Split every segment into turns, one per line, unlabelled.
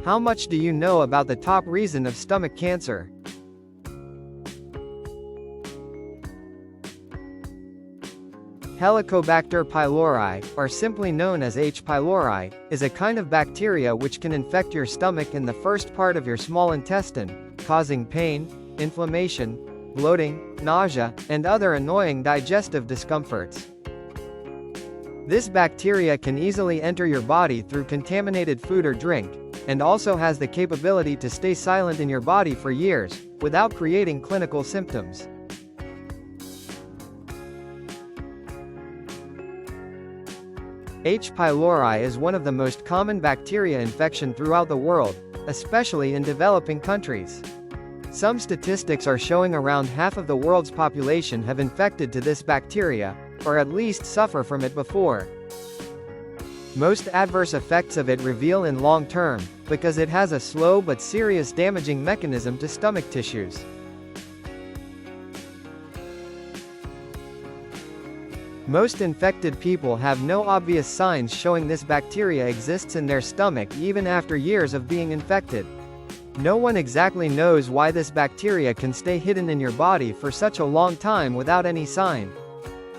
How much do you know about the top reason of stomach cancer? Helicobacter pylori, or simply known as H. pylori, is a kind of bacteria which can infect your stomach and the first part of your small intestine, causing pain, inflammation, bloating, nausea, and other annoying digestive discomforts. This bacteria can easily enter your body through contaminated food or drink, and also has the capability to stay silent in your body for years, without creating clinical symptoms. H. pylori is one of the most common bacteria infection throughout the world, especially in developing countries. Some statistics are showing around half of the world's population have infected to this bacteria, or at least suffer from it before. Most adverse effects of it reveal in long term, because it has a slow but serious damaging mechanism to stomach tissues. Most infected people have no obvious signs showing this bacteria exists in their stomach even after years of being infected. No one exactly knows why this bacteria can stay hidden in your body for such a long time without any sign.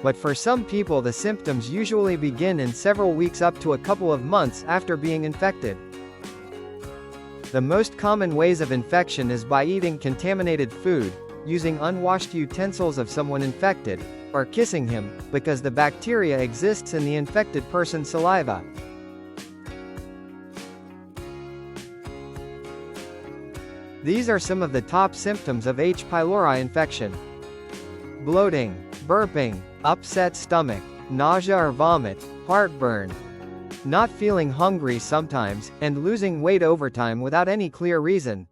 But for some people the symptoms usually begin in several weeks up to a couple of months after being infected. The most common ways of infection is by eating contaminated food, using unwashed utensils of someone infected, or kissing him, because the bacteria exists in the infected person's saliva. These are some of the top symptoms of H. pylori infection: bloating, burping, upset stomach, nausea or vomit, heartburn, not feeling hungry sometimes, and losing weight over time without any clear reason.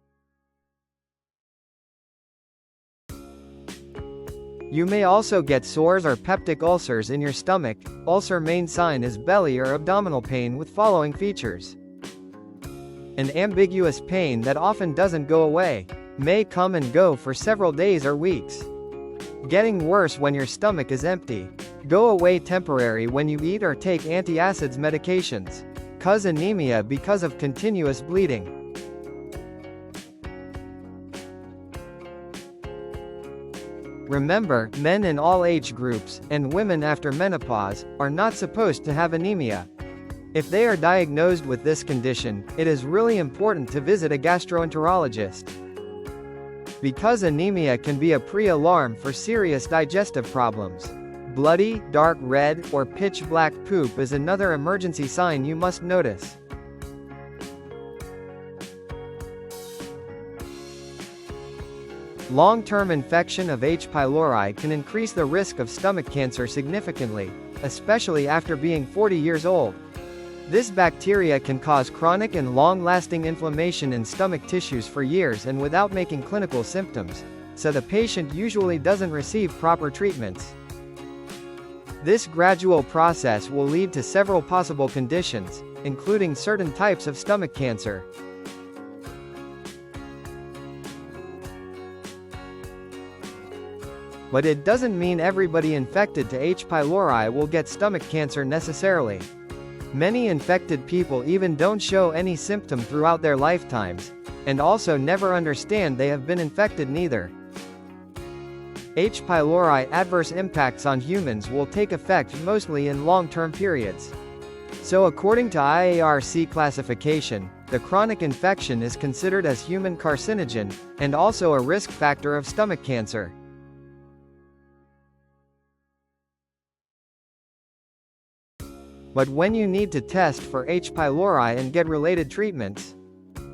You may also get sores or peptic ulcers in your stomach. Ulcer main sign is belly or abdominal pain with following features: an ambiguous pain that often doesn't go away, may come and go for several days or weeks. Getting worse when your stomach is empty. Go away temporary when you eat or take antacids medications. Cause anemia because of continuous bleeding. Remember, men in all age groups, and women after menopause, are not supposed to have anemia. If they are diagnosed with this condition, it is really important to visit a gastroenterologist. Because anemia can be a pre-alarm for serious digestive problems. Bloody, dark red, or pitch black poop is another emergency sign you must notice. Long-term infection of H. pylori can increase the risk of stomach cancer significantly, especially after being 40 years old. This bacteria can cause chronic and long-lasting inflammation in stomach tissues for years and without making clinical symptoms, so the patient usually doesn't receive proper treatments. This gradual process will lead to several possible conditions, including certain types of stomach cancer. But it doesn't mean everybody infected to H. pylori will get stomach cancer necessarily. Many infected people even don't show any symptom throughout their lifetimes, and also never understand they have been infected neither. H. pylori adverse impacts on humans will take effect mostly in long-term periods. So according to IARC classification, the chronic infection is considered as human carcinogen, and also a risk factor of stomach cancer. But when you need to test for H. pylori and get related treatments?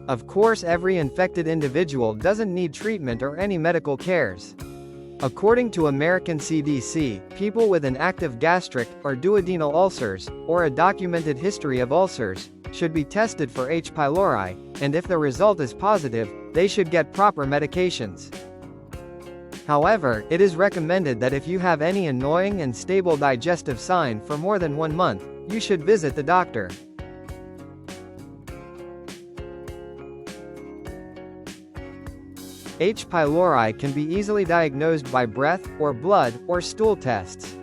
Of course, every infected individual doesn't need treatment or any medical cares. According to American CDC, people with an active gastric or duodenal ulcers, or a documented history of ulcers, should be tested for H. pylori, and if the result is positive, they should get proper medications. However, it is recommended that if you have any annoying and stable digestive sign for more than 1 month, you should visit the doctor. H. pylori can be easily diagnosed by breath, or blood, or stool tests.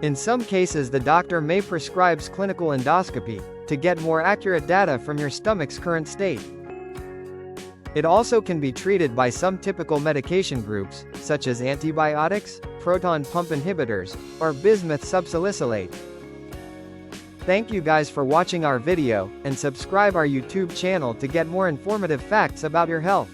In some cases the doctor may prescribe clinical endoscopy, to get more accurate data from your stomach's current state. It also can be treated by some typical medication groups, such as antibiotics, proton pump inhibitors, or bismuth subsalicylate. Thank you guys for watching our video, and subscribe our YouTube channel to get more informative facts about your health.